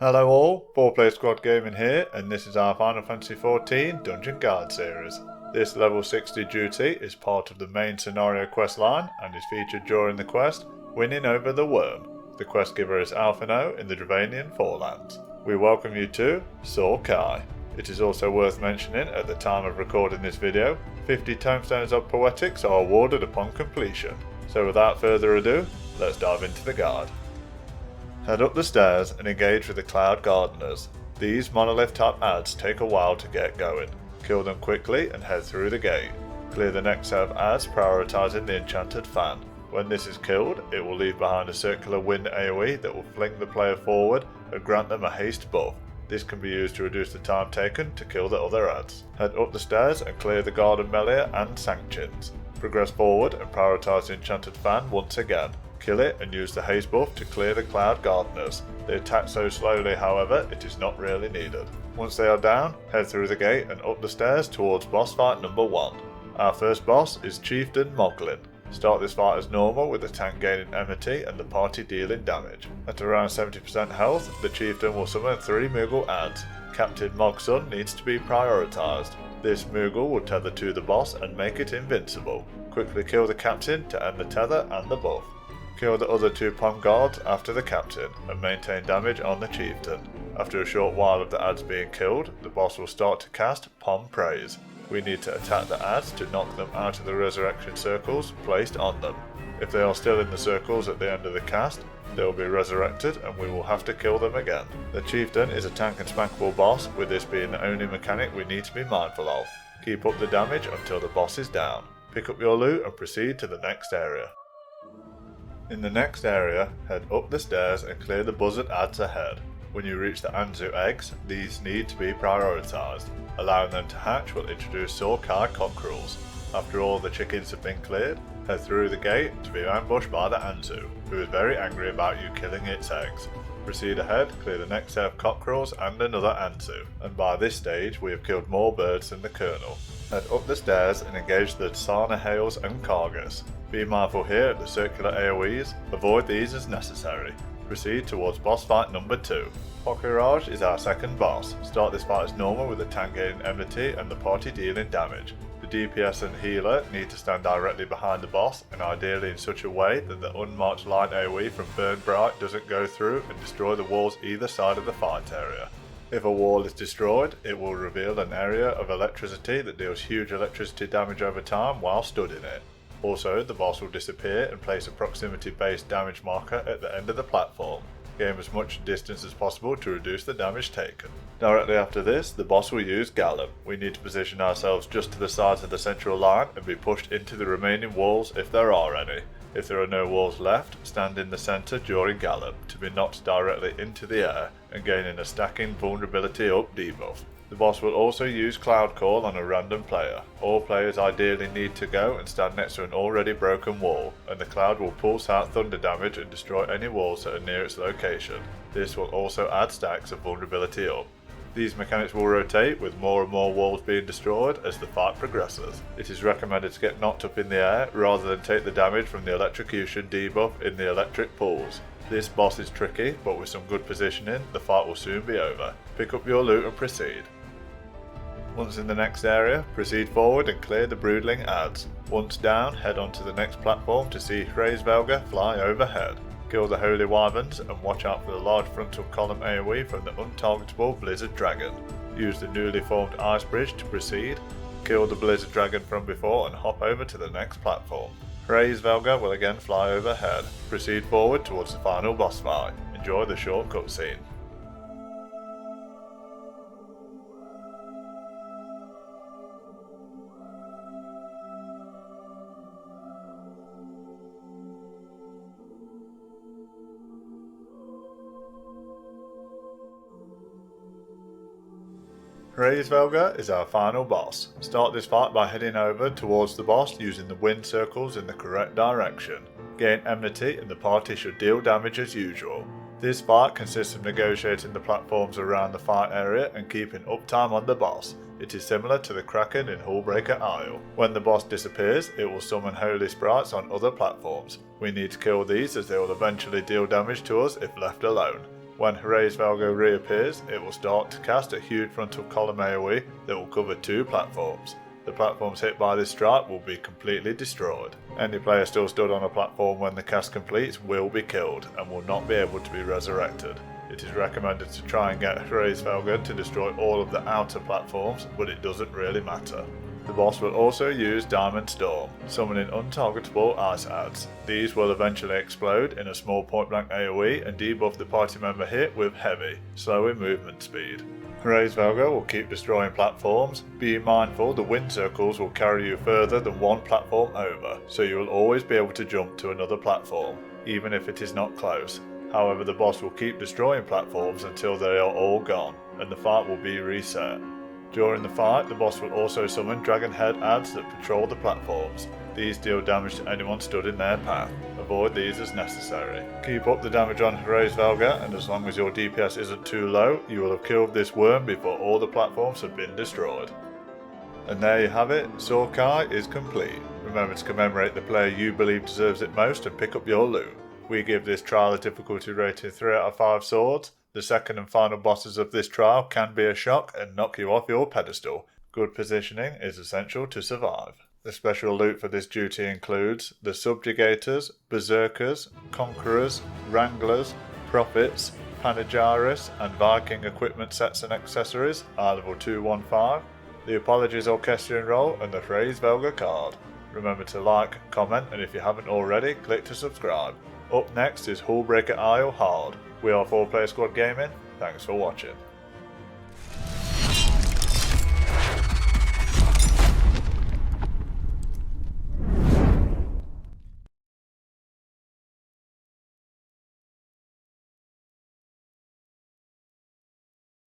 Hello all, 4-Player Squad Gaming here, and this is our Final Fantasy XIV Dungeon Guide series. This level 60 duty is part of the main scenario quest line and is featured during the quest Winning Over the Worm. The quest giver is Alphino in the Dravanian Forelands. We welcome you to Sohr Khai. It is also worth mentioning at the time of recording this video, 50 tomestones of poetics are awarded upon completion. So without further ado, let's dive into the guide. Head up the stairs and engage with the Cloud Gardeners. These monolith type ads take a while to get going. Kill them quickly and head through the gate. Clear the next set of ads prioritising the Enchanted Fan. When this is killed, it will leave behind a circular wind AoE that will fling the player forward and grant them a haste buff. This can be used to reduce the time taken to kill the other ads. Head up the stairs and clear the Garden Melee and Sanctions. Progress forward and prioritise the Enchanted Fan once again. Kill it and use the haste buff to clear the Cloud Gardeners. They attack so slowly, however, it is not really needed. Once they are down, head through the gate and up the stairs towards boss fight number 1. Our first boss is Chieftain Moglin. Start this fight as normal with the tank gaining enmity and the party dealing damage. At around 70% health, the Chieftain will summon 3 Moogle ads. Captain Mogson needs to be prioritised. This Moogle will tether to the boss and make it invincible. Quickly kill the Captain to end the tether and the buff. Kill the other 2 Pom guards after the Captain and maintain damage on the Chieftain. After a short while of the ads being killed, the boss will start to cast Pom Praise. We need to attack the ads to knock them out of the resurrection circles placed on them. If they are still in the circles at the end of the cast, they will be resurrected and we will have to kill them again. The Chieftain is a tank and smackable boss, with this being the only mechanic we need to be mindful of. Keep up the damage until the boss is down. Pick up your loot and proceed to the next area. In the next area, head up the stairs and clear the buzzard ads ahead. When you reach the Anzu eggs, these need to be prioritised. Allowing them to hatch will introduce Sohr Khai cockerels. After all the chickens have been cleared, head through the gate to be ambushed by the Anzu, who is very angry about you killing its eggs. Proceed ahead, clear the next set of cockerels and another Anzu, and by this stage we have killed more birds than the Colonel. Head up the stairs and engage the Tsana Hales and Kargas. Be mindful here of the circular AoEs, avoid these as necessary. Proceed towards boss fight number 2. Poqhiraj is our second boss. Start this fight as normal with the tank gaining enmity and the party dealing damage. The DPS and healer need to stand directly behind the boss and ideally in such a way that the unmarked line AoE from Burn Bright doesn't go through and destroy the walls either side of the fight area. If a wall is destroyed, it will reveal an area of electricity that deals huge electricity damage over time while stood in it. Also, the boss will disappear and place a proximity based damage marker at the end of the platform. Gain as much distance as possible to reduce the damage taken. Directly after this, the boss will use Gallop. We need to position ourselves just to the sides of the central line and be pushed into the remaining walls if there are any. If there are no walls left, stand in the centre during Gallop to be knocked directly into the air and gaining a stacking vulnerability up debuff. The boss will also use Cloud Call on a random player. All players ideally need to go and stand next to an already broken wall, and the cloud will pulse out thunder damage and destroy any walls that are near its location. This will also add stacks of vulnerability up. These mechanics will rotate with more and more walls being destroyed as the fight progresses. It is recommended to get knocked up in the air rather than take the damage from the electrocution debuff in the electric pools. This boss is tricky, but with some good positioning, the fight will soon be over. Pick up your loot and proceed. Once in the next area, proceed forward and clear the broodling ads. Once down, head on to the next platform to see Hraesvelgr fly overhead. Kill the Holy Wyverns and watch out for the large frontal column AoE from the untargetable Blizzard Dragon. Use the newly formed Ice Bridge to proceed. Kill the Blizzard Dragon from before and hop over to the next platform. Hraesvelgr will again fly overhead. Proceed forward towards the final boss fight. Enjoy the short cutscene. Hraesvelgr is our final boss. Start this fight by heading over towards the boss using the wind circles in the correct direction. Gain enmity and the party should deal damage as usual. This fight consists of negotiating the platforms around the fight area and keeping uptime on the boss. It is similar to the Kraken in Hullbreaker Isle. When the boss disappears, it will summon holy sprites on other platforms. We need to kill these as they will eventually deal damage to us if left alone. When Hraesvelgr reappears, it will start to cast a huge frontal column AoE that will cover 2 platforms. The platforms hit by this strike will be completely destroyed. Any player still stood on a platform when the cast completes will be killed and will not be able to be resurrected. It is recommended to try and get Hraesvelgr to destroy all of the outer platforms, but it doesn't really matter. The boss will also use Diamond Storm, summoning untargetable ice adds. These will eventually explode in a small point blank AoE and debuff the party member hit with heavy, slowing movement speed. Hraesvelgr will keep destroying platforms. Be mindful the wind circles will carry you further than 1 platform over, so you will always be able to jump to another platform, even if it is not close. However, the boss will keep destroying platforms until they are all gone, and the fight will be reset. During the fight, the boss will also summon dragon head adds that patrol the platforms. These deal damage to anyone stood in their path. Avoid these as necessary. Keep up the damage on Hraesvelgr, and as long as your DPS isn't too low, you will have killed this worm before all the platforms have been destroyed. And there you have it, Sohr Khai is complete. Remember to commemorate the player you believe deserves it most and pick up your loot. We give this trial a difficulty rating 3 out of 5 swords. The second and final bosses of this trial can be a shock and knock you off your pedestal. Good positioning is essential to survive. The special loot for this duty includes the Subjugators, Berserkers, Conquerors, Wranglers, Prophets, Panegyrists and Viking equipment sets and accessories are level 215, the Apologies Orchestrion roll and the Hraesvelgr card. Remember to like, comment and if you haven't already, click to subscribe. Up next is Hullbreaker Isle Hard. We are 4 Player Squad Gaming, thanks for watching.